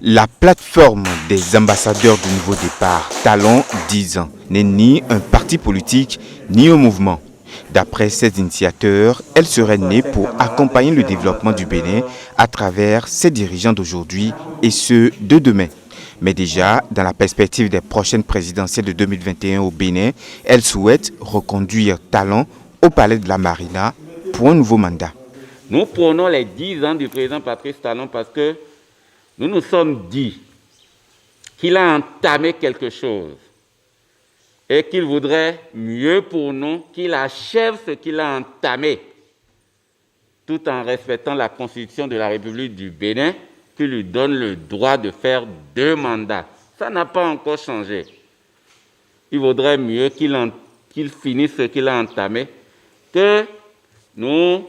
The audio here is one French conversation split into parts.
La plateforme des ambassadeurs du nouveau départ, Talon 10 ans, n'est ni un parti politique ni un mouvement. D'après ses initiateurs, elle serait née pour accompagner le développement du Bénin à travers ses dirigeants d'aujourd'hui et ceux de demain. Mais déjà, dans la perspective des prochaines présidentielles de 2021 au Bénin, elle souhaite reconduire Talon au palais de la Marina pour un nouveau mandat. Nous prenons les 10 ans du président Patrice Talon parce que nous nous sommes dit qu'il a entamé quelque chose et qu'il voudrait mieux pour nous qu'il achève ce qu'il a entamé, tout en respectant la Constitution de la République du Bénin, qui lui donne le droit de faire 2 mandats. Ça n'a pas encore changé. Il vaudrait mieux qu'il finisse ce qu'il a entamé, que nous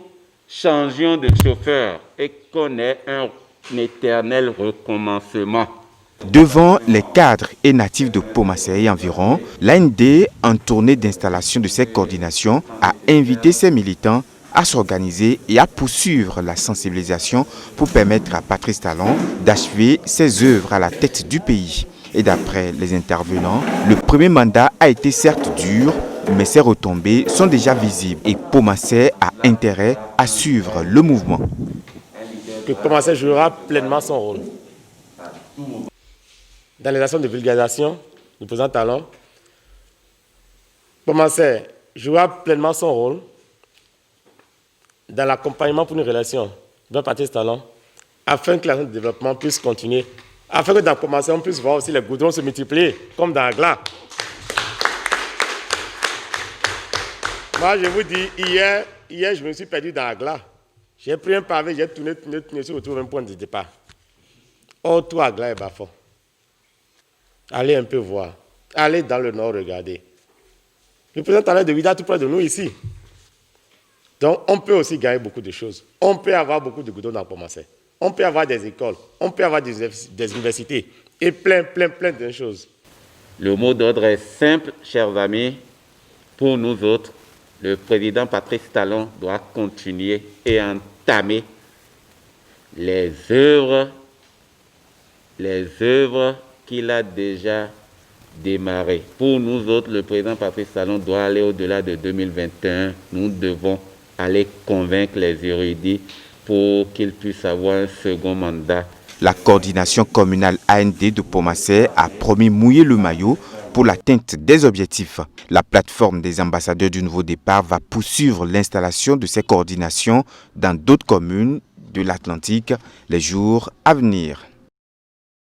changions de chauffeur et qu'on ait un éternel recommencement. Devant les cadres et natifs de Pomassé et environ, l'AND, en tournée d'installation de cette coordination, a invité ses militants à s'organiser et à poursuivre la sensibilisation pour permettre à Patrice Talon d'achever ses œuvres à la tête du pays. Et d'après les intervenants, le premier mandat a été certes dur, mais ses retombées sont déjà visibles et Pomassé a intérêt à suivre le mouvement. Que Pomassé jouera pleinement son rôle. Dans les actions de vulgarisation du président Talon, Pomassé jouera pleinement son rôle dans l'accompagnement pour une relation de Patrice Talon, afin que l'action de développement puisse continuer, afin que dans Pomassé, on puisse voir aussi les goudrons se multiplier, comme dans Agla. Moi, je vous dis, hier, je me suis perdu dans Agla. J'ai pris un pavé, j'ai tourné sur autour d'un point de départ. Oh, tout Agla est bafo. Allez un peu voir. Allez dans le nord, regardez. Le président Talon de Ouidah tout près de nous ici. Donc, on peut aussi gagner beaucoup de choses. On peut avoir beaucoup de goudrons dans Pomassé. On peut avoir des écoles. On peut avoir des universités. Et plein de choses. Le mot d'ordre est simple, chers amis. Pour nous autres, le président Patrice Talon doit continuer et entamer les œuvres qu'il a déjà démarrées. Pour nous autres, le président Patrice Talon doit aller au-delà de 2021. Nous devons aller convaincre les érudits pour qu'ils puissent avoir un second mandat. La coordination communale AND de Pomassé a promis mouiller le maillot pour l'atteinte des objectifs. La plateforme des ambassadeurs du nouveau départ va poursuivre l'installation de ces coordinations dans d'autres communes de l'Atlantique les jours à venir.